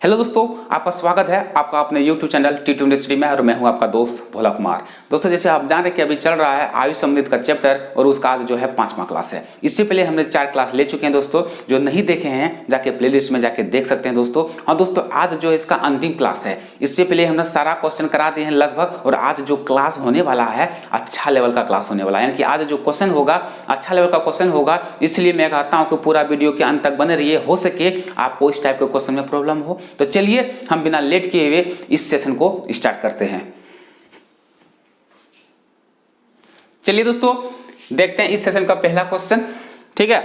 Hello दोस्तों, आपका स्वागत है आपका अपने YouTube चैनल टी2 इंडस्ट्री में और मैं हूं आपका दोस्त भोला कुमार। दोस्तों, जैसे आप जान रहे हैं कि अभी चल रहा है आयुष समृद्ध का चैप्टर और उसका आज जो है 5वां क्लास है। इससे पहले हमने 4 क्लास ले चुके हैं दोस्तों। जो नहीं देखे हैं जाके प्लेलिस्ट में जाके देख सकते हैं दोस्तों। हाँ दोस्तों, आज जो है इसका अंतिम क्लास है। इससे पहले हमने सारा क्वेश्चन करा दिए हैं लगभग, और आज जो क्लास होने वाला है अच्छा लेवल का क्लास होने वाला है। यानी कि आज जो क्वेश्चन होगा अच्छा लेवल का क्वेश्चन होगा। इसलिए मैं कहता हूँ कि पूरा वीडियो के अंत तक बने रहिए। हो सके आपको इस टाइप के क्वेश्चन में प्रॉब्लम हो तो चलिए हम बिना लेट किए हुए इस सेशन को स्टार्ट करते हैं। चलिए दोस्तों, देखते हैं इस सेशन का पहला क्वेश्चन। ठीक है,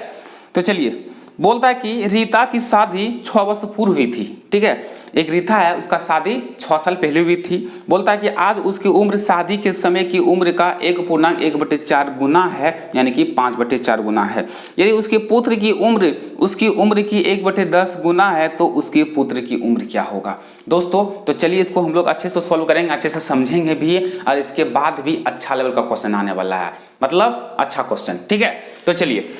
तो चलिए। बोलता है कि रीता की शादी 6 वर्ष पूर्व हुई थी। ठीक है, एक रीता है, उसका शादी 6 साल पहले हुई थी। बोलता है कि आज उसकी उम्र शादी के समय की उम्र का 1.1/4 गुना है, यानी कि 5/4 गुना है। यदि उसके पुत्र की उम्र उसकी उम्र की 1/10 गुना है तो उसके पुत्र की उम्र क्या होगा। दोस्तों, तो चलिए इसको हम लोग अच्छे से सॉल्व करेंगे, अच्छे से समझेंगे भी, और इसके बाद भी अच्छा लेवल का क्वेश्चन आने वाला है, मतलब अच्छा क्वेश्चन। ठीक है, तो चलिए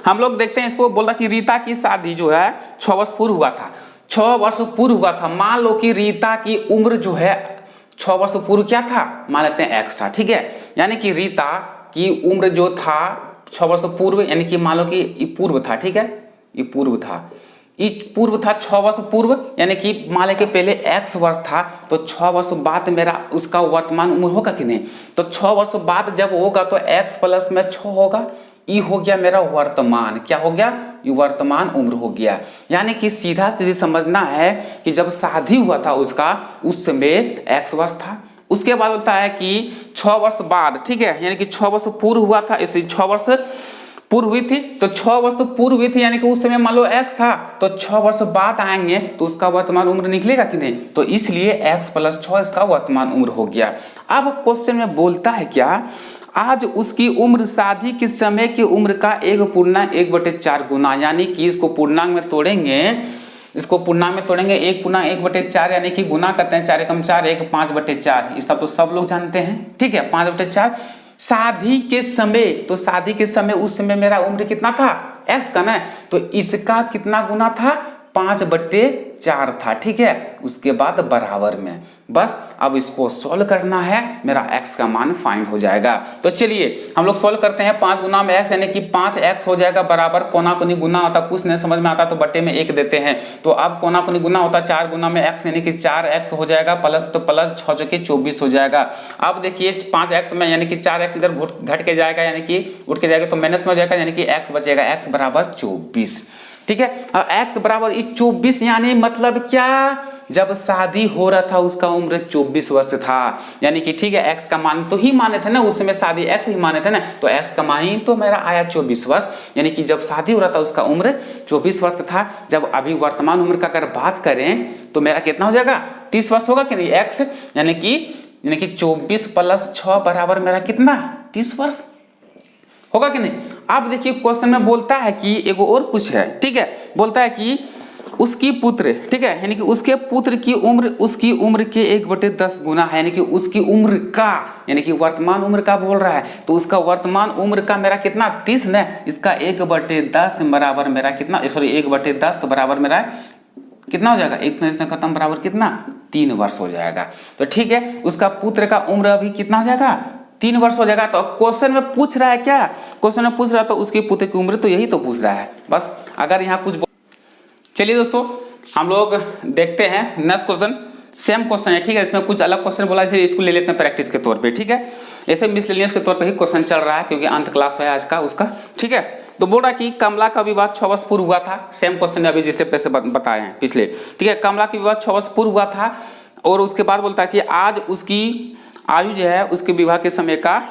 हम लोग देखते हैं इसको। बोल रहा कि रीता की शादी जो है 6 वर्ष पूर्व हुआ था। 6 वर्ष पूर्व हुआ था। मान लो कि रीता की उम्र जो है 6 वर्ष पूर्व क्या था, मान लेते हैं x था। ठीक है, यानी कि रीता की उम्र जो था 6 वर्ष पूर्व, यानी कि मान लो कि ये पूर्व था। ठीक है, ये पूर्व था, ये पूर्व था 6 वर्ष पूर्व, यानी कि मान लें कि पहले x वर्ष था तो 6 वर्ष बाद मेरा उसका वर्तमान उम्र होगा कि नहीं। तो 6 वर्ष बाद जब होगा तो x प्लस में 6 होगा। ये हो गया मेरा वर्तमान, क्या हो गया, ये वर्तमान उम्र हो गया। यानी कि सीधा सीधी समझना है कि जब शादी हुआ था उसका उस समय x वर्ष था। उसके बाद होता है कि 6 वर्ष बाद, ठीक है, यानी कि 6 वर्ष पूर्व हुआ था, इसी 6 वर्ष पूर्व हुई थी। तो 6 वर्ष पूर्व हुई थी, यानी कि उस समय मान लो x था, तो 6 वर्ष बाद आएंगे तो उसका वर्तमान उम्र निकलेगा कि नहीं। तो इसलिए x + 6 इसका वर्तमान उम्र हो गया। अब क्वेश्चन में बोलता है क्या, आज उसकी उम्र शादी के समय की उम्र का 1.1/4 गुना, यानी कि इसको पूर्णांक में तोड़ेंगे, इसको पूर्णांक में तोड़ेंगे 1.1/4, यानी कि गुना करते हैं 4 × 4 1 5/4। ये सब तो सब लोग जानते हैं। ठीक है, 5/4 शादी के समय, तो शादी के समय उस समय मेरा उम्र कितना था, x का ना, तो इसका कितना गुना था, 5/4 था। ठीक है, उसके बाद बराबर में, बस अब इसको सॉल्व करना है, मेरा x का मान फाइंड हो जाएगा। तो चलिए हम लोग सॉल्व करते हैं। 5 गुना में x, यानी कि 5x हो जाएगा बराबर, कोना कोनी गुना होता, कुछ नहीं समझ में आता तो बट्टे में 1 देते हैं। तो अब कोना कोनी गुना होता, 4 गुना में x यानी कि 4x हो जाएगा, प्लस तो प्लस 6 × 24 हो जाएगा। अब देखिए 5x में, यानी कि 4x इधर घट के जाएगा, यानी कि उठ के जाएगा तो माइनस में हो जाएगा, यानी कि x बचेगा, x बराबर 24। ठीक है, अब x बराबर 24, यानी मतलब क्या, जब शादी हो रहा था उसका उम्र 24 वर्ष था। यानी कि ठीक है, x का मान तो ही माने थे ना, उस समय शादी x ही माने थे ना, तो x का मान ही तो मेरा आया 24 वर्ष। यानी कि जब शादी हो रहा था उसका उम्र 24 वर्ष था। जब अभी वर्तमान उम्र का अगर बात करें तो मेरा कितना हो जाएगा, 30 वर्ष होगा कि नहीं x, यानी कि 24 + 6 बराबर मेरा कितना, 30 वर्ष होगा कि नहीं। अब देखिए क्वेश्चन में बोलता है कि एगो और कुछ है। ठीक है, बोलता है कि उसकी पुत्र, ठीक है, यानी कि उसके पुत्र की उम्र उसकी उम्र के 1/10 गुना है, यानी कि उसकी उम्र का, यानी कि वर्तमान उम्र का बोल रहा है, तो उसका वर्तमान उम्र का मेरा कितना, 30 न, इसका 1/10 बराबर मेरा कितना, सॉरी 1/10 तो बराबर मेरा कितना हो जाएगा, एक इसमें खत्म, बराबर कितना, 3 वर्ष हो जाएगा। तो ठीक है, उसका पुत्र का उम्र अभी कितना हो जाएगा, 3 वर्ष हो जाएगा। तो क्वेश्चन में पूछ रहा है क्या, क्वेश्चन में पूछ रहा है तो उसके पुत्र की उम्र, तो यही तो पूछ रहा है बस। अगर यहाँ कुछ चलिए दोस्तों हम लोग देखते हैं नेक्स्ट क्वेश्चन। सेम क्वेश्चन है, ठीक है, इसमें कुछ अलग क्वेश्चन बोला है, इसको ले लेते हैं प्रैक्टिस के तौर पे। ठीक है, ऐसे मिसलेनियस के तौर पे ही क्वेश्चन चल रहा है क्योंकि अंत क्लास है आज का उसका। ठीक है, तो बोल रहा कि कमला का विवाह 6 वर्ष पूर्व हुआ था। सेम क्वेश्चन अभी जिससे पैसे बताए हैं पिछले। ठीक है, कमला का विवाह 6 वर्ष पूर्व हुआ था, और उसके बाद बोलता है कि आज उसकी आयु जो है उसके विवाह के समय का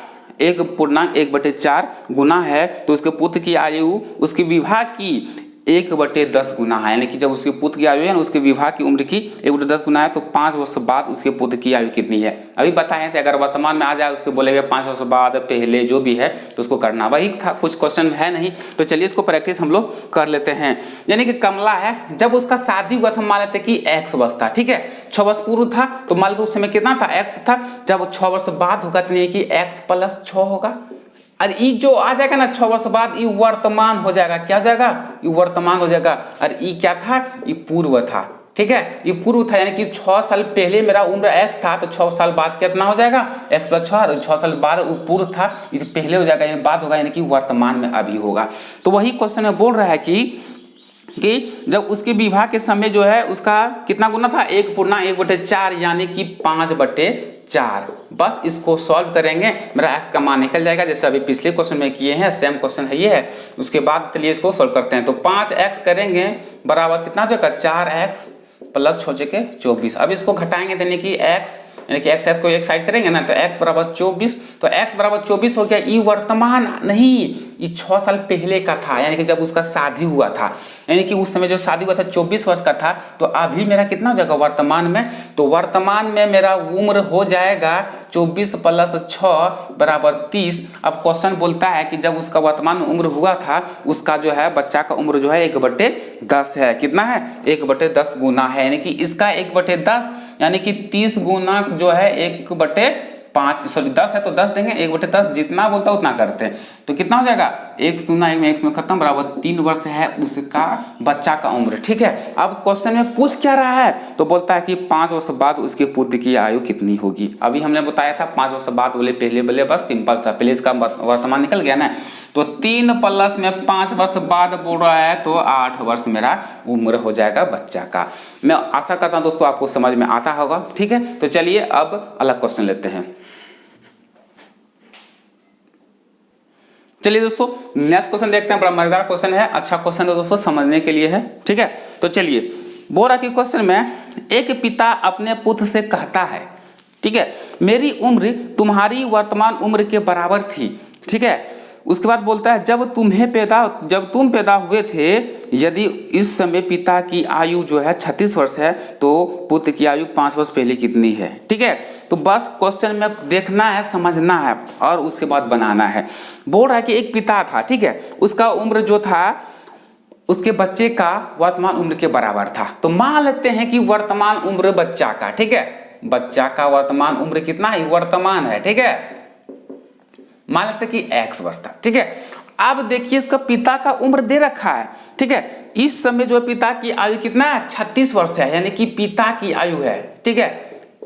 1.1/4 गुना है, तो उसके पुत्र की आयु उसके विवाह की 1/10 गुना है। यानी कि जब उसके पुत्र की आयु है ना, उसके विवाह की उम्र की 1/10 गुना है, तो 5 वर्ष बाद उसके पुत्र की आयु कितनी है। अभी बताए थे, अगर वर्तमान में आ जाए उसको बोलेंगे 5 वर्ष बाद, पहले जो भी है तो उसको करना, वही था, कुछ क्वेश्चन है नहीं। तो चलिए इसको प्रैक्टिस हम लोग कर लेते हैं। यानी कि कमला है, जब उसका शादी हुआ था मान लेते कि x वर्ष था। ठीक है, 6 वर्ष पूर्व था, तो मान लो उस समय कितना था, x था। जब 6 वर्ष बाद होगा तो नहीं कि x + 6 होगा, और ई जो आ जाएगा ना 6 वर्ष बाद, ई वर्तमान हो जाएगा, क्या हो जाएगा, ई वर्तमान हो जाएगा। और ई क्या था, ई पूर्व था। ठीक है, ये पूर्व था, यानी कि 6 साल पहले मेरा उम्र x था, तो 6 साल बाद कितना हो जाएगा x + 6, और 6 साल बाद पूर्व था, ये पहले हो जाएगा, यानी बाद होगा, यानी कि वर्तमान में अभी होगा। तो वही क्वेश्चन में बोल रहा है कि जब उसके विवाह के समय जो है उसका कितना गुना था, 1/1/4, यानी कि 5/4। बस इसको सॉल्व करेंगे, मेरा x का मान निकल जाएगा, जैसे अभी पिछले क्वेश्चन में किए हैं, सेम क्वेश्चन है ये है। उसके बाद चलिए इसको सॉल्व करते हैं। तो 5x करेंगे बराबर कितना हो जाएगा, 4x + 6 × 24। अब इसको घटाएंगे, यानी कि x को एक साइड करेंगे ना, तो x बराबर 24, तो x बराबर 24 हो गया। ये वर्तमान नहीं, ये 6 साल पहले का था, यानी कि जब उसका शादी हुआ था, यानी कि उस समय जो शादी हुआ था 24 वर्ष का था। तो अभी मेरा कितना हो जाएगा वर्तमान में, तो वर्तमान में मेरा उम्र हो जाएगा 24 + 6 = 30। अब क्वेश्चन बोलता है कि जब उसका वर्तमान उम्र हुआ था, उसका जो है बच्चा का उम्र जो है 1/10 है। कितना है, 1/10 गुना है, यानी कि इसका 1/10, यानी कि 30 गुना जो है 1/5, सॉरी 10 है तो 10 देंगे, 1/10 जितना बोलता है उतना करते हैं। तो कितना हो जाएगा, 1 0 1 में 1 खत्म, बराबर 3 वर्ष है उसका बच्चा का उम्र। ठीक है, अब क्वेश्चन में पूछ क्या रहा है, तो बोलता है कि 5 वर्ष बाद उसके पुत्र की आयु कितनी होगी। अभी हमने बताया था 5 वर्ष बाद बोले पहले बस सिंपल सा, पहले इसका वर्तमान निकल गया ना, तो 3 + में 5 वर्ष बाद बोल रहा है, तो 8 वर्ष मेरा उम्र हो जाएगा बच्चा का। मैं आशा करता हूं दोस्तों आपको समझ में आता होगा। ठीक है, तो चलिए अब अलग क्वेश्चन लेते हैं। चलिए दोस्तों नेक्स्ट क्वेश्चन देखते हैं, बड़ा मजेदार क्वेश्चन है, अच्छा क्वेश्चन है दोस्तों, समझने के लिए है। ठीक है, तो चलिए बोल रहा कि क्वेश्चन में एक पिता अपने पुत्र से कहता है, ठीक है, मेरी उम्र तुम्हारी वर्तमान उम्र के बराबर थी। ठीक है, उसके बाद बोलता है जब तुम पैदा हुए थे, यदि इस समय पिता की आयु जो है 36 वर्ष है, तो पुत्र की आयु 5 वर्ष पहले कितनी है। ठीक है, तो बस क्वेश्चन में देखना है, समझना है और उसके बाद बनाना है। बोल रहा है कि एक पिता था, ठीक है, उसका उम्र जो था उसके बच्चे का वर्तमान उम्र के बराबर था। तो मान लेते हैं कि वर्तमान उम्र बच्चा का, ठीक है, बच्चा का वर्तमान उम्र कितना है, वर्तमान है। ठीक है, मान लेते कि x वर्ष था। ठीक है, अब देखिए इसका पिता का उम्र दे रखा है। ठीक है, इस समय जो पिता की आयु कितना है, 36 वर्ष है, यानी कि पिता की आयु है। ठीक है,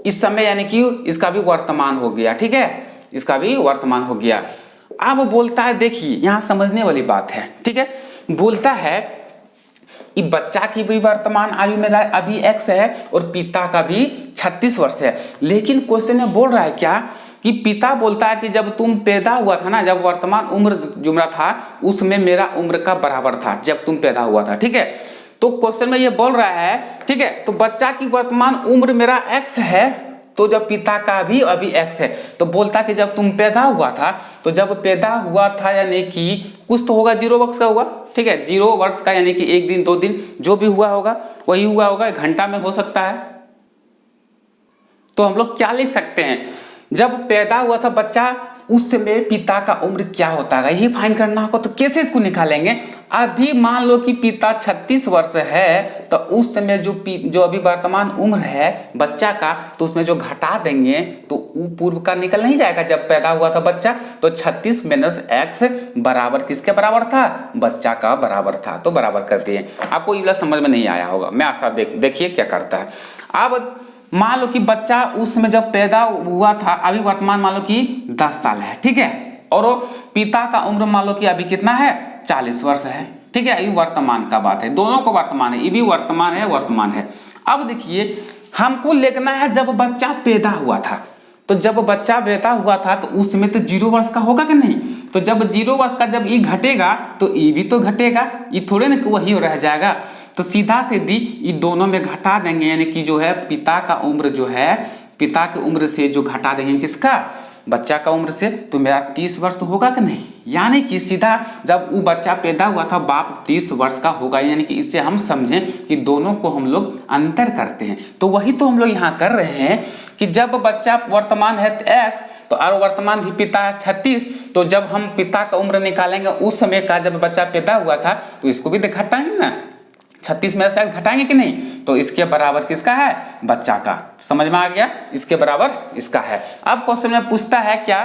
इस समय यानी कि इसका भी वर्तमान हो गया। ठीक है, इसका भी वर्तमान हो गया। अब बोलता है, देखिए यहां समझने वाली बात है। ठीक है, बोलता है कि बच्चा की भी वर्तमान आयु में अभी x है और पिता का भी 36 वर्ष है। लेकिन क्वेश्चन में बोल रहा है क्या कि पिता बोलता है कि जब तुम पैदा हुआ था ना, जब वर्तमान उम्र जुमरा था उसमें मेरा उम्र का बराबर था जब तुम पैदा हुआ था। ठीक है, तो क्वेश्चन में ये बोल रहा है, ठीक है, तो बच्चा की वर्तमान उम्र मेरा x है, तो जब पिता का भी अभी x है, तो बोलता कि जब तुम पैदा हुआ था, तो जब पैदा हुआ था यानी कि कुछ तो होगा, 0 वर्ष का होगा। ठीक है, 0 वर्ष का यानी कि 1 दिन 2 दिन जो भी हुआ होगा वही हुआ होगा, घंटा में हो सकता है। तो हम लोग क्या लिख सकते हैं, जब पैदा हुआ था बच्चा उस समय पिता का उम्र क्या होता है, यही फाइंड करना होगा। तो कैसे इसको निकालेंगे, अभी मान लो कि पिता 36 वर्ष है, तो उस समय जो अभी वर्तमान उम्र है बच्चा का, तो उसमें जो घटा देंगे तो वो पूर्व का निकल नहीं जाएगा। जब पैदा हुआ था बच्चा, तो 36 - x बराबर किसके बराबर था, बच्चा का बराबर था। तो बराबर कर दिए। आपको ये समझ में नहीं आया होगा, मैं आशा देखिए क्या करता है। अब मान लो कि बच्चा उस समय जब पैदा हुआ था, अभी वर्तमान मान लो कि 10 साल है। ठीक है, और पिता का उम्र मान लो कि अभी कितना है, 40 वर्ष है। ठीक है, ये वर्तमान का बात है, दोनों को वर्तमान है, ये भी वर्तमान है। अब देखिए हमको लिखना है जब बच्चा पैदा हुआ था, तो जब बच्चा पैदा हुआ था तो उस समय तो 0 वर्ष का होगा कि नहीं। तो जब 0 वर्ष का जब ये घटेगा तो ये भी तो घटेगा, ये थोड़े ना वही रह जाएगा। तो सीधा सीधी ये दोनों में घटा देंगे, यानी कि जो है पिता का उम्र जो है, पिता की उम्र से जो घटा देंगे किसका, बच्चा का उम्र से, तो मेरा 30 वर्ष होगा कि नहीं। यानी कि सीधा जब वो बच्चा पैदा हुआ था बाप 30 वर्ष का होगा, यानी कि इससे हम समझें कि दोनों को हम लोग अंतर करते हैं। तो वही तो हम लोग यहाँ कर रहे हैं कि जब बच्चा वर्तमान है x, तो और वर्तमान भी पिता है 36, तो जब हम पिता का उम्र निकालेंगे उस समय का जब बच्चा पैदा हुआ था, तो इसको भी घटाएंगे ना, 36 में से घटाएंगे कि नहीं, तो इसके बराबर किसका है, बच्चा का। समझ में आ गया, इसके बराबर इसका है। अब क्वेश्चन में पूछता है क्या,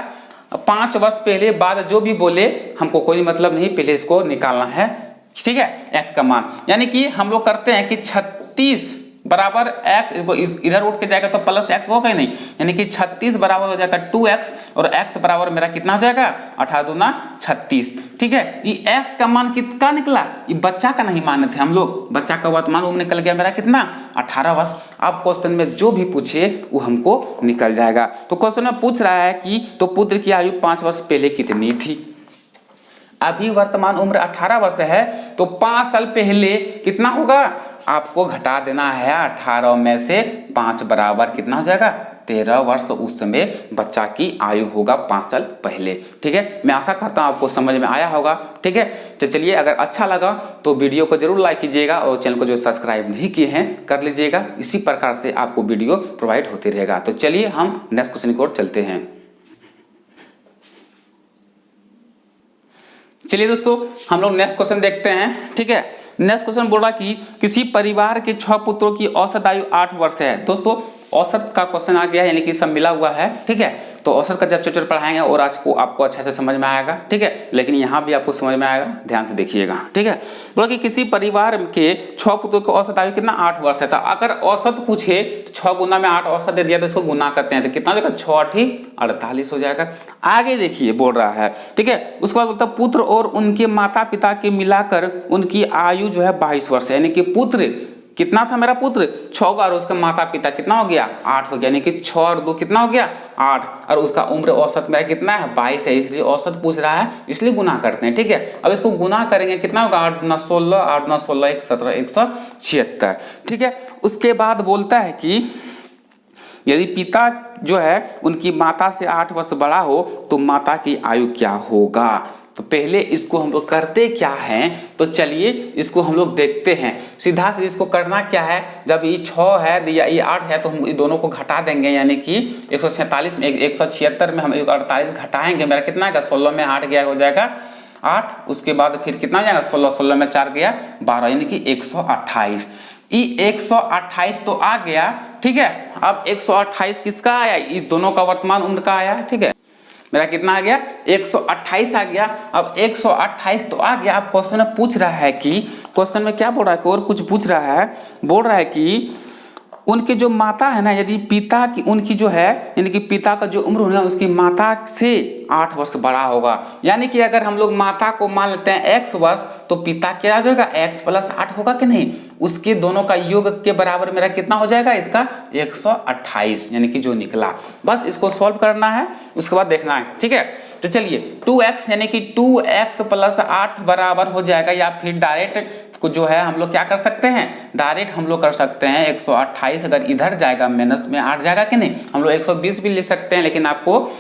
5 वर्ष पहले बाद जो भी बोले हमको कोई मतलब नहीं, पहले इसको निकालना है। ठीक है, x का मान, यानी कि हम लोग करते हैं कि 36 बराबर x, इधर उठ के जाएगा तो प्लस x होगा ही नहीं, यानी कि 36 बराबर हो जाएगा 2x, और x बराबर मेरा कितना हो जाएगा 18 दूना 36। ठीक है, ये x का मान कितना निकला, ये बच्चा का नहीं माने थे हम लोग, बच्चा का वर्तमान उम्र निकल गया मेरा कितना 18 वर्ष। अब क्वेश्चन में जो भी पूछे वो हमको निकल जाएगा। तो क्वेश्चन में पूछ रहा है कि तो पुत्र की आयु 5 वर्ष पहले कितनी थी। अभी वर्तमान उम्र 18 वर्ष है, तो 5 साल पहले कितना होगा, आपको घटा देना है 18 में से 5 बराबर कितना हो जाएगा 13 वर्ष। तो उस समय बच्चा की आयु होगा 5 साल पहले। ठीक है, मैं आशा करता हूँ आपको समझ में आया होगा। ठीक है, तो चलिए, अगर अच्छा लगा तो वीडियो को जरूर लाइक कीजिएगा, और चैनल को जो सब्सक्राइब नहीं किए हैं कर लीजिएगा। इसी प्रकार से आपको वीडियो प्रोवाइड होते रहेगा। तो चलिए हम नेक्स्ट क्वेश्चन की ओर चलते हैं। चलिए दोस्तों, हम लोग नेक्स्ट क्वेश्चन देखते हैं। ठीक है, नेक्स्ट क्वेश्चन बोल रहा कि किसी परिवार के 6 पुत्रों की औसत आयु 8 वर्ष है। दोस्तों औसत का क्वेश्चन आ गया है, यानी कि सब मिला हुआ है। ठीक है, तो औसत का जब चैप्टर पढ़ाएंगे और आज को आपको अच्छा से समझ में आएगा। ठीक है, लेकिन यहाँ भी आपको समझ में आएगा, ध्यान से देखिएगा। ठीक है, बोला कि किसी परिवार के 6 पुत्रों की औसत आयु कितना 8 वर्ष है। तो अगर औसत पूछे तो 6 गुना में 8 औसत दे दिया तो इसको गुना करते हैं तो कितना हो जाएगा 6 8 48 हो जाएगा। आगे देखिए बोल रहा है। ठीक है, उसके बाद बोलता है पुत्र और उनके माता पिता के मिलाकर उनकी आयु जो है 22 वर्ष है। यानी कि पुत्र कितना था, मेरा पुत्र 6 और उसका माता पिता कितना हो गया 8 हो गया, यानी कि 6 और 2 कितना हो गया 8, और उसका उम्र औसत मेरा कितना है 22 है, इसलिए औसत पूछ रहा है इसलिए गुना करते हैं। ठीक है, अब इसको गुना करेंगे कितना होगा 8 9 16 8 9 16 1 17 176। ठीक है, उसके बाद बोलता है कि यदि पिता जो है उनकी माता से 8 वर्ष बड़ा हो तो माता की आयु क्या होगा। तो पहले इसको हम लोग करते क्या हैं, तो चलिए इसको हम लोग देखते हैं। सीधा से इसको करना क्या है, जब ये 6 है या ये 8 है तो हम दोनों को घटा देंगे, यानी कि 146 में 176 में हम 48 घटाएंगे, मेरा कितना आएगा 16 में 8 गया हो जाएगा 8, उसके बाद फिर कितना हो जाएगा 16 16 में 4 गया 12, यानी कि 128। ये 128 तो आ गया। ठीक है, अब 128 किसका आया, इस दोनों का वर्तमान उम्र का आया। ठीक है, मेरा कितना आ गया 128 आ गया। अब 128 तो आ गया। अब क्वेश्चन में पूछ रहा है कि, क्वेश्चन में क्या बोल रहा है कि और कुछ पूछ रहा है, बोल रहा है कि उनके जो माता है ना, यदि पिता की उनकी जो है यानी कि पिता का जो उम्र होगा उसकी माता से 8 वर्ष बड़ा होगा। यानी कि अगर हम लोग माता को मान लेते हैं x वर्ष तो पिता क्या आ जाएगा x + 8 होगा कि नहीं, उसके दोनों का योग के बराबर मेरा कितना हो जाएगा इसका 128, यानी कि जो निकला। बस इसको सॉल्व करना है, उसके बाद देखना है। ठीक है, तो चलिए 2x यानी कि 2x + 8 बराबर हो जाएगा, या फिर डायरेक्ट को जो है हम लोग क्या कर सकते हैं, डायरेक्ट हम लोग कर सकते हैं 128 अगर इधर जाएगा माइनस में 8 जाएगा कि नहीं, हम लोग 120 भी ले सकते हैं, लेकिन आपको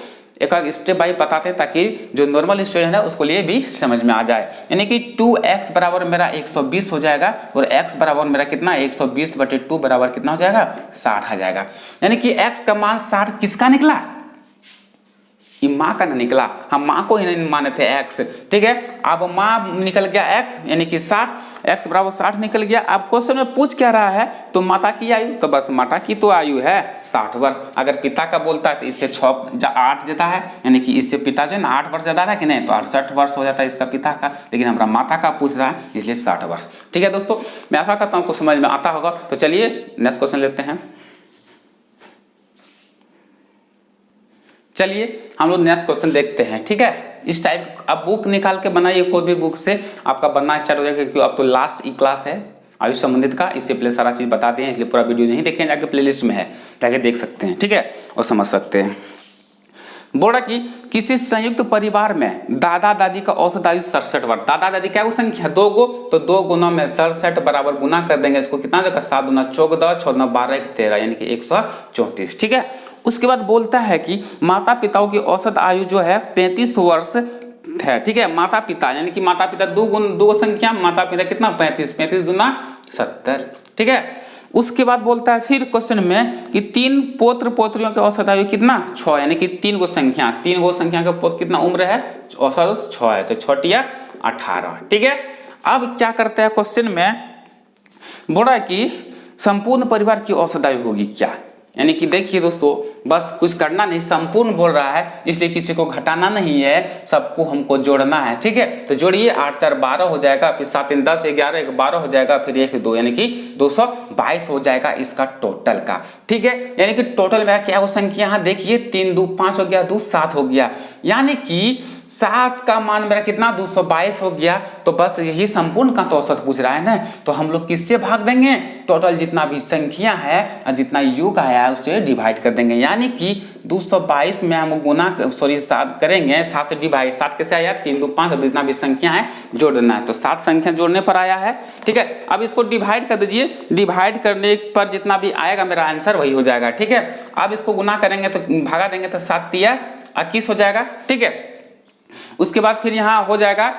एक स्टेप बाय बताते हैं ताकि जो नॉर्मल स्टूडेंट है उसको लिए भी समझ में आ जाए। यानी कि 2x बराबर मेरा 120 हो जाएगा, और x बराबर मेरा कितना 120/2 बराबर कितना हो जाएगा 60 आ जाएगा। यानी कि x का मान 60 किसका निकला, ये माँ का ना निकला, हम माँ को ही नहीं माने थे x। ठीक है, अब माँ निकल गया x यानी कि 60, x बराबर 60 निकल गया। अब क्वेश्चन में पूछ क्या रहा है, तो माता की आयु, तो बस माता की तो आयु है 60 वर्ष। अगर पिता का बोलता है तो इससे 8 ज्यादा है, यानी कि इससे पिता जो है ना 8 वर्ष ज्यादा है कि नहीं, तो 68 वर्ष हो जाता है इसका पिता का, लेकिन हमारा माता का पूछ रहा है इसलिए 60 वर्ष। ठीक है दोस्तों, मैं आशा करता हूँ आपको समझ में आता होगा। तो चलिए नेक्स्ट क्वेश्चन लेते हैं। चलिए हम लोग नेक्स्ट क्वेश्चन देखते हैं। ठीक है, इस टाइप अब बुक निकाल के बनाइए, कोई भी बुक से आपका बनना स्टार्ट हो जाएगा, क्योंकि अब तो लास्ट ई क्लास है आयु संबंधित का, इससे पहले सारा चीज बताते हैं, इसलिए पूरा वीडियो नहीं देखें, जाके प्लेलिस्ट में है जाके देख सकते हैं। ठीक है, और समझ सकते हैं। बोला कि किसी संयुक्त परिवार में दादा दादी का औसत आयु 67 वर्ष। दादा दादी क्या संख्या 2 गो, तो 2 गुना में 67 बराबर गुना कर देंगे, इसको कितना जाएगा 7 दूना 14 6 दूना 12 13, यानी कि 134। ठीक है, उसके बाद बोलता है कि माता पिताओं की औसत आयु जो है 35 वर्ष है। ठीक है, माता पिता यानी कि माता पिता 2 संख्या, माता पिता कितना 35, 35 दूना 70। ठीक है, उसके बाद बोलता है फिर क्वेश्चन में कि 3 पौत्र पौत्रियों की औसत आयु कितना 6, यानी कि 3 गो संख्या का पौत्र कितना उम्र है, औसत 6 है, तो 6 18। ठीक है, अब क्या करते हैं क्वेश्चन में, बोला कि संपूर्ण परिवार की औसत आयु होगी क्या, यानी कि देखिए दोस्तों, बस कुछ करना नहीं, संपूर्ण बोल रहा है, इसलिए किसी को घटाना नहीं है, सबको हमको जोड़ना है। ठीक है, तो जोड़िए, 8 4 12 हो जाएगा, फिर 7 3 10 11 1 12 हो जाएगा, फिर 1 2 यानी कि 222 हो जाएगा इसका टोटल का। ठीक है, यानी कि टोटल मेरा क्या वो संख्या है, देखिए 3 2 5 हो गया, 2 7 हो गया, यानी कि 7 का मान मेरा कितना 222 हो गया। तो बस यही संपूर्ण का तो औसत पूछ रहा है ना, तो हम लोग किससे भाग देंगे, टोटल जितना भी संख्या है, जितना योग आया है उससे डिवाइड कर देंगे, यानी कि 222 में हम गुना 7 करेंगे, 7 से डिवाइड, 7 कैसे आया 3 2 5, जितना भी संख्या है जोड़ देना है, तो 7 संख्या जोड़ने पर आया है। ठीक है, अब इसको डिवाइड कर दीजिए, डिवाइड करने पर जितना भी आएगा मेरा आंसर वही हो जाएगा। ठीक है, अब इसको गुना करेंगे तो भगा देंगे तो 7 3 21 हो जाएगा। ठीक है, उसके बाद फिर यहाँ हो जाएगा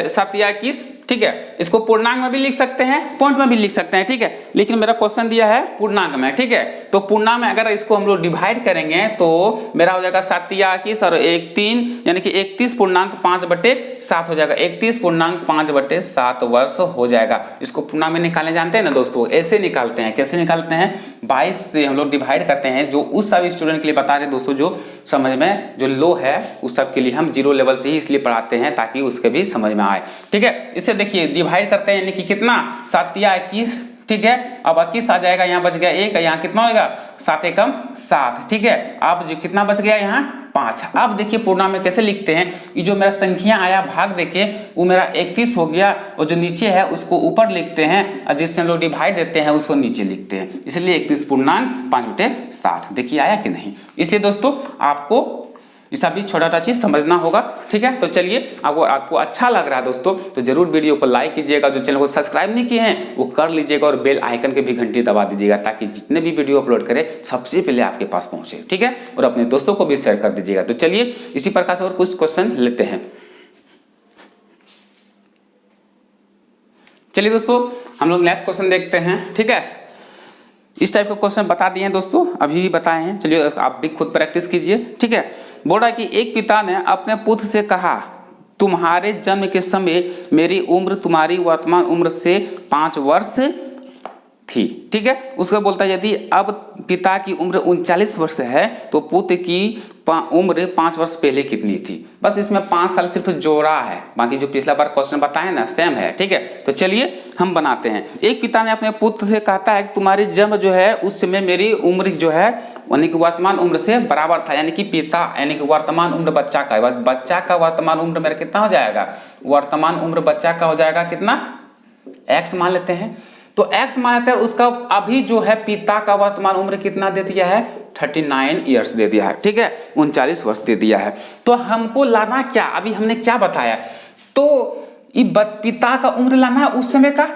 7 या 21। ठीक है, इसको पूर्णांक में भी लिख सकते हैं, पॉइंट में भी लिख सकते हैं। ठीक है, लेकिन मेरा क्वेश्चन दिया है पूर्णांक में। ठीक है, तो पूर्णांक में अगर इसको हम लोग डिवाइड करेंगे तो मेरा हो जाएगा 7 या 21 और 1 3 यानी कि 31.5/7 हो जाएगा, 31.5/7 वर्ष हो जाएगा। इसको पूर्णांक में निकालने जानते हैं ना दोस्तों, ऐसे निकालते हैं। कैसे निकालते हैं, 22 से हम लोग डिवाइड करते हैं, जो उस सब स्टूडेंट के लिए बता रहे दोस्तों जो समझ में जो लो है उस सब के लिए हम 0 लेवल से ही इसलिए पढ़ाते हैं ताकि उसके भी समझ में आए। ठीक है, इससे देखिए डिवाइड करते हैं, यानी कि कितना 7 या 21। ठीक है, अब 21 आ जाएगा, यहाँ बच गया 1, यहाँ कितना होगा 7 एकम 7। ठीक है, अब जो कितना बच गया यहाँ 5। अब देखिए पूर्णांक में कैसे लिखते हैं, ये जो मेरा संख्या आया भाग देखिए वो मेरा 31 हो गया, और जो नीचे है उसको ऊपर लिखते हैं, और जिससे हम लोग डिवाइड देते हैं उसको नीचे लिखते हैं, इसलिए 31.5/7। देखिए आया कि नहीं। इसलिए दोस्तों आपको इस भी छोटा सा चीज समझना होगा। ठीक है, तो चलिए, आपको अच्छा लग रहा है दोस्तों तो जरूर वीडियो को लाइक कीजिएगा, जो चैनल को सब्सक्राइब नहीं किए हैं वो कर लीजिएगा, और बेल आइकन के भी घंटी दबा दीजिएगा ताकि जितने भी वीडियो अपलोड करें सबसे पहले आपके पास पहुंचे। ठीक है, और अपने दोस्तों को भी शेयर कर दीजिएगा। तो चलिए इसी प्रकार से और कुछ क्वेश्चन लेते हैं। चलिए दोस्तों, हम लोग नेक्स्ट क्वेश्चन देखते हैं। ठीक है, इस टाइप का क्वेश्चन बता दिए हैं दोस्तों, अभी भी बताए हैं, चलिए आप भी खुद प्रैक्टिस कीजिए। ठीक है, बोल रहा है कि एक पिता ने अपने पुत्र से कहा, तुम्हारे जन्म के समय मेरी उम्र तुम्हारी वर्तमान उम्र से 5 वर्ष थी। ठीक है, उसका बोलता है यदि अब पिता की उम्र 39 वर्ष है तो पुत्र की उम्र 5 वर्ष पहले कितनी थी। बस इसमें 5 साल सिर्फ जोड़ा है, बाकी जो पिछला बार क्वेश्चन बताए ना सेम है। ठीक है, तो चलिए हम बनाते हैं। एक पिता ने अपने पुत्र से कहता है कि तुम्हारी जन्म जो है उस समय मेरी उम्र जो है यानी कि वर्तमान उम्र से बराबर था, यानी कि पिता यानी कि वर्तमान उम्र बच्चा का वर्तमान उम्र मेरा कितना हो जाएगा, वर्तमान उम्र बच्चा का हो जाएगा कितना, x मान लेते हैं। तो x मानते हैं, उसका अभी जो है पिता का वर्तमान उम्र कितना दे दिया है 39 ईयर्स दे दिया है। ठीक है, 39 वर्ष दे दिया है। तो हमको लाना क्या, अभी हमने क्या बताया, तो पिता का उम्र लाना है उस समय का,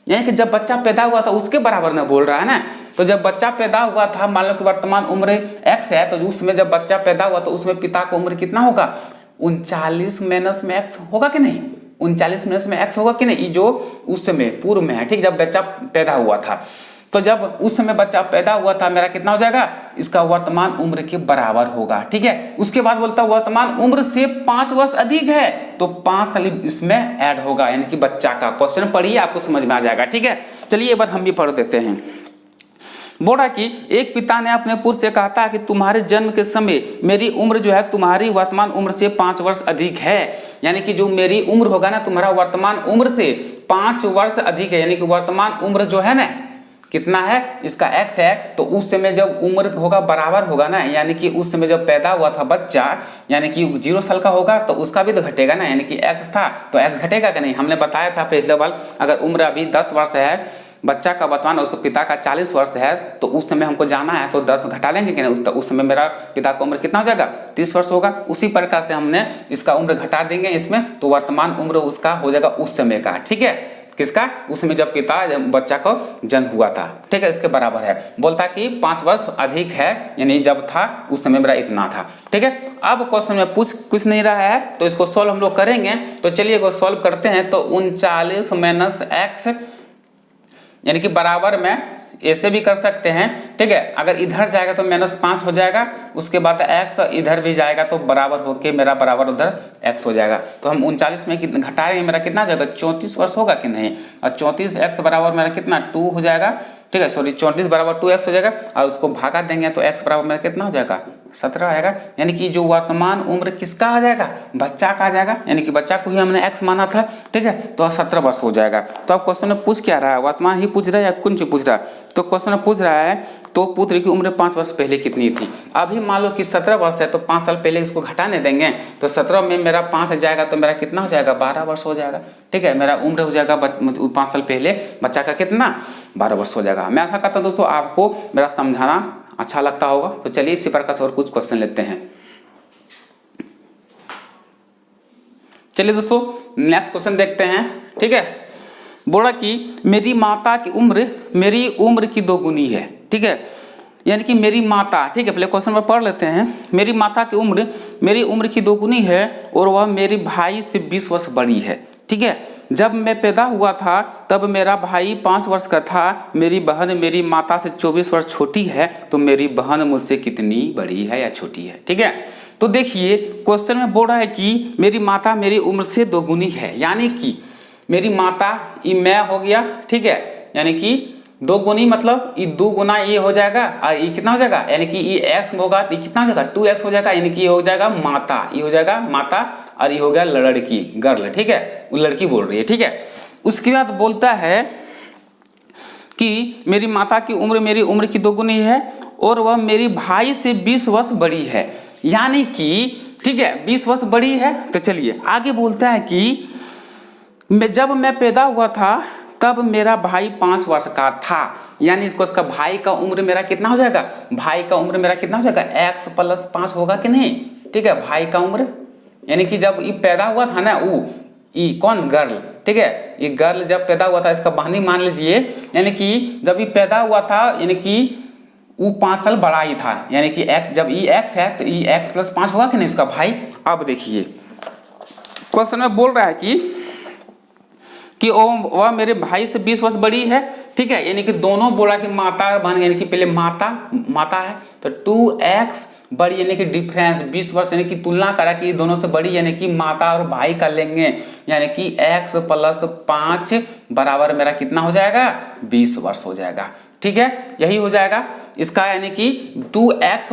यानी कि जब बच्चा पैदा हुआ था उसके बराबर में बोल रहा है ना। तो जब बच्चा पैदा हुआ था, मान लो कि वर्तमान उम्र x है, तो उसमें जब बच्चा पैदा हुआ तो उसमें पिता का उम्र कितना होगा, 39 माइनस में x होगा कि नहीं, 39 माइनस में x होगा कि नहीं, जो उस समय पूर्व में है। ठीक, जब बच्चा पैदा हुआ था, तो जब उस समय बच्चा पैदा हुआ था मेरा कितना हो जाएगा, इसका वर्तमान उम्र के बराबर होगा। ठीक है, उसके बाद बोलता वर्तमान उम्र से 5 वर्ष अधिक है तो 5 साल इसमें ऐड होगा, यानी कि बच्चा का। क्वेश्चन पढ़िए आपको समझ में आ जाएगा। ठीक है, चलिए एक बार हम भी पढ़ देते हैं। बोल रहा कि एक पिता ने अपने पुत्र से कहता है कि तुम्हारे जन्म के समय मेरी उम्र जो है तुम्हारी वर्तमान उम्र से 5 वर्ष अधिक है, यानी कि जो मेरी उम्र होगा ना तुम्हारा वर्तमान उम्र से 5 वर्ष अधिक है, यानी कि वर्तमान उम्र जो है ना कितना है, इसका x है। तो उस समय जब उम्र होगा बराबर होगा ना, यानी कि उस समय जब पैदा हुआ था बच्चा, यानी कि 0 साल का होगा तो उसका भी तो घटेगा ना, यानी कि x था तो x घटेगा कि नहीं। हमने बताया था पिछले बार, अगर उम्र अभी 10 वर्ष है बच्चा का वर्तमान, उसको पिता का 40 वर्ष है, तो उस समय हमको जाना है तो 10 घटा लेंगे कि नहीं, उस समय मेरा पिता का उम्र कितना हो जाएगा 30 वर्ष होगा। उसी प्रकार से हमने इसका उम्र घटा देंगे इसमें, तो वर्तमान उम्र उसका हो जाएगा उस समय का। ठीक है, किसका, उसमें जब बच्चा को जन्म हुआ था। ठीक है, इसके बराबर है। बोलता कि 5 वर्ष अधिक है, यानी जब था उस समय मेरा इतना था। ठीक है, अब क्वेश्चन में पूछ कुछ नहीं रहा है तो इसको सॉल्व हम लोग करेंगे। तो चलिए इसको सॉल्व करते हैं। तो 39 माइनस x यानी कि बराबर में ऐसे भी कर सकते हैं। ठीक है, अगर इधर जाएगा तो -5 हो जाएगा, उसके बाद x इधर भी जाएगा तो बराबर होके मेरा बराबर उधर x हो जाएगा। तो हम 39 में घटाएंगे मेरा कितना जाएगा 34 वर्ष होगा कि नहीं, और 34 x बराबर मेरा कितना 2 हो जाएगा। ठीक है, सॉरी 34 बराबर 2x हो जाएगा, और उसको भागा देंगे तो x बराबर मेरा कितना हो जाएगा 17 आएगा। यानी कि जो वर्तमान उम्र किसका आ जाएगा, बच्चा का आ जाएगा, यानी कि बच्चा को ही हमने x माना था, ठीक है, तो 17 वर्ष हो जाएगा। तो अब क्वेश्चन में पूछ क्या रहा है, वर्तमान ही पूछ रहा है या कुछ नहीं पूछ रहा है, तो क्वेश्चन में पूछ रहा है तो पुत्र की उम्र 5 वर्ष पहले कितनी थी। अभी मान लो कि 17 वर्ष है तो 5 साल पहले इसको घटाने देंगे, तो 17 में मेरा 5 जाएगा तो मेरा कितना हो जाएगा 12 वर्ष हो जाएगा, ठीक है, मेरा उम्र हो जाएगा 5 साल पहले बच्चा का कितना 12 वर्ष हो जाएगा। मैं आशा करता हूँ दोस्तों आपको मेरा समझाना अच्छा लगता होगा। तो चलिए इसी प्रकार से और कुछ क्वेश्चन लेते हैं। चलिए दोस्तों नेक्स्ट क्वेश्चन देखते हैं, ठीक है। बोला कि मेरी माता की उम्र मेरी उम्र की 2 गुनी है, ठीक है, यानी कि मेरी माता, ठीक है, पहले क्वेश्चन में पढ़ लेते हैं। मेरी माता की उम्र मेरी उम्र की 2 गुनी है और वह मेरे भाई से 20 वर्ष बड़ी है, ठीक है। जब मैं पैदा हुआ था तब मेरा भाई 5 वर्ष का था, मेरी बहन मेरी माता से 24 वर्ष छोटी है, तो मेरी बहन मुझसे कितनी बड़ी है या छोटी है, ठीक है। तो देखिए क्वेश्चन में बोल रहा है कि मेरी माता मेरी उम्र से 2 गुनी है, यानी कि मेरी माता ये मैं हो गया, ठीक है, यानी कि 2 गुनी मतलब ये 2 गुना ये हो जाएगा और ये कितना हो जाएगा, यानी कि ये x होगा तो ये कितना हो जाएगा 2x हो जाएगा, यानी कि ये हो जाएगा माता, ये हो जाएगा माता, और ये हो गया लड़की गर्ल, ठीक है, वो लड़की बोल रही है, ठीक है। उसके बाद बोलता है कि मेरी माता की उम्र मेरी उम्र की 2 गुनी है और वह मेरी भाई से 20 वर्ष बड़ी है, यानी कि ठीक है 20 वर्ष बड़ी है। तो चलिए आगे बोलता है कि जब मैं पैदा हुआ था तब मेरा भाई 5 वर्ष का था, यानी इसको उसका भाई का उम्र मेरा कितना हो जाएगा, भाई का उम्र मेरा कितना हो जाएगा x + 5 होगा कि नहीं, ठीक है, भाई का उम्र, यानी कि जब ये पैदा हुआ था ना ये कौन गर्ल, ठीक है, ये गर्ल जब पैदा हुआ था इसका बहनी मान लीजिए, यानी कि जब ये पैदा हुआ था यानी कि वो 5 साल बड़ा ही था, यानी कि x जब ये x है तो ये x + 5 होगा कि नहीं इसका भाई। अब देखिए क्वेश्चन में बोल रहा है कि वह मेरे भाई से 20 वर्ष बड़ी है, ठीक है, यानी कि दोनों बोला कि माता और बहन, यानी कि पहले माता है तो 2x बड़ी, यानी कि डिफरेंस 20 वर्ष, यानी कि तुलना करा कि दोनों से बड़ी, यानी कि माता और भाई का लेंगे, यानी कि x + 5 बराबर मेरा कितना हो जाएगा 20 वर्ष हो जाएगा, ठीक है, यही हो जाएगा इसका, यानी कि 2x -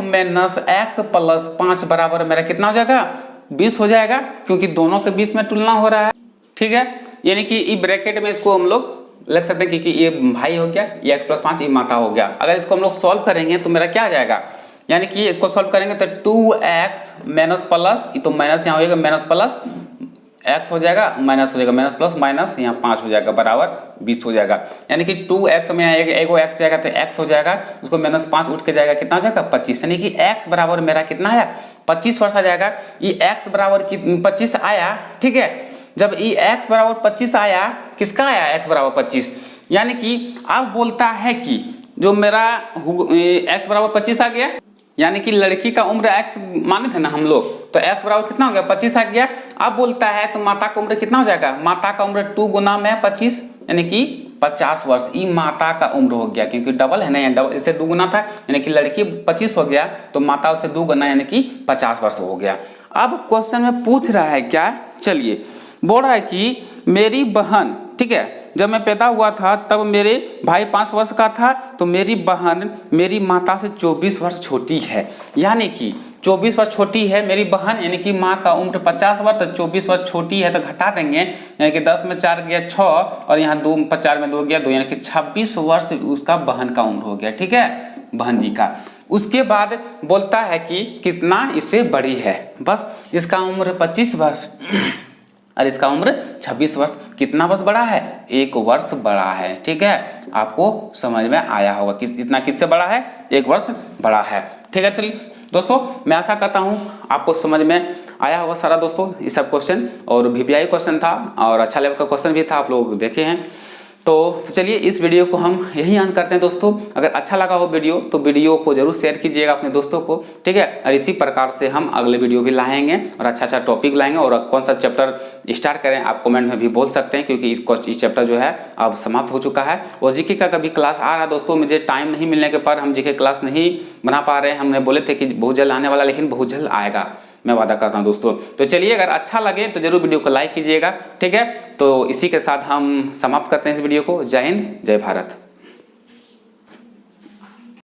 x + 5 बराबर मेरा कितना हो जाएगा 20 हो जाएगा, क्योंकि दोनों के बीच में तुलना हो रहा है, ठीक है, यानी कि ये ब्रैकेट में इसको हम लोग लग सकते हैं कि ये भाई हो गया, ये x + 5 ये माता हो गया। अगर इसको हम लोग सॉल्व करेंगे तो मेरा क्या आ जाएगा, यानी कि इसको सॉल्व करेंगे तो 2x माइनस प्लस, ये तो माइनस यहाँ होगा, माइनस प्लस x हो जाएगा, माइनस हो जाएगा, माइनस प्लस माइनस यहाँ 5 हो जाएगा बराबर 20 हो जाएगा, यानी कि 2x में एगो x जाएगा तो x हो जाएगा, उसको -5 उठ के जाएगा कितना हो जाएगा 25, यानी कि x बराबर मेरा कितना आया 25 वर्ष आ जाएगा। ये x बराबर 25 आया, ठीक है, जब ये x बराबर 25 आया, किसका आया x बराबर 25, यानी कि अब बोलता है कि जो मेरा x बराबर 25 आ गया, यानी कि लड़की का उम्र x माने थे ना हम लोग, तो x बराबर कितना हो गया 25 आ गया। अब बोलता है तो माता का उम्र कितना हो जाएगा, माता का उम्र 2 गुना में 25, यानी कि 50 वर्ष, ये माता का उम्र हो गया, क्योंकि डबल है ना, डबल इससे 2 गुना था, यानी कि लड़की 25 हो गया तो माता उससे 2 गुना यानी कि 50 वर्ष हो गया। अब क्वेश्चन में पूछ रहा है क्या, चलिए बोल रहा है कि मेरी बहन, ठीक है, जब मैं पैदा हुआ था तब मेरे भाई 5 वर्ष का था, तो मेरी बहन मेरी माता से 24 वर्ष छोटी है, यानी कि 24 वर्ष छोटी है मेरी बहन, यानी कि माँ का उम्र 50 वर्ष, तो 24 वर्ष छोटी है तो घटा देंगे, यानी कि 10 में 4 गया 6 और यहाँ 2 4 में 2 गया 2, यानी कि 26 वर्ष उसका बहन का उम्र हो गया, ठीक है, बहन जी का। उसके बाद बोलता है कि कितना इससे बड़ी है, बस इसका उम्र 25 वर्ष और इसका उम्र 26 वर्ष, कितना वर्ष बड़ा है 1 वर्ष बड़ा है, ठीक है, आपको समझ में आया होगा कि इतना किससे बड़ा है 1 वर्ष बड़ा है, ठीक है। चलिए दोस्तों मैं आशा करता हूँ आपको समझ में आया होगा सारा दोस्तों ये सब क्वेश्चन, और VBI क्वेश्चन था और अच्छा लेवल का क्वेश्चन भी था, आप लोग देखे हैं। तो चलिए इस वीडियो को हम यही अंत करते हैं दोस्तों। अगर अच्छा लगा हो वीडियो तो वीडियो को जरूर शेयर कीजिएगा अपने दोस्तों को, ठीक है, और इसी प्रकार से हम अगले वीडियो भी लाएंगे और अच्छा टॉपिक लाएंगे, और कौन सा चैप्टर स्टार्ट करें आप कमेंट में भी बोल सकते हैं, क्योंकि इस चैप्टर जो है अब समाप्त हो चुका है। और जीके का कभी क्लास आ रहा है दोस्तों, मुझे टाइम नहीं मिलने के पर हम जीके क्लास नहीं बना पा रहे हैं, हमने बोले थे कि बहुत जल्द आने वाला, लेकिन बहुत जल्द आएगा, मैं वादा करता हूं दोस्तों। तो चलिए अगर अच्छा लगे तो जरूर वीडियो को लाइक कीजिएगा, ठीक है। तो इसी के साथ हम समाप्त करते हैं इस वीडियो को। जय हिंद, जय भारत।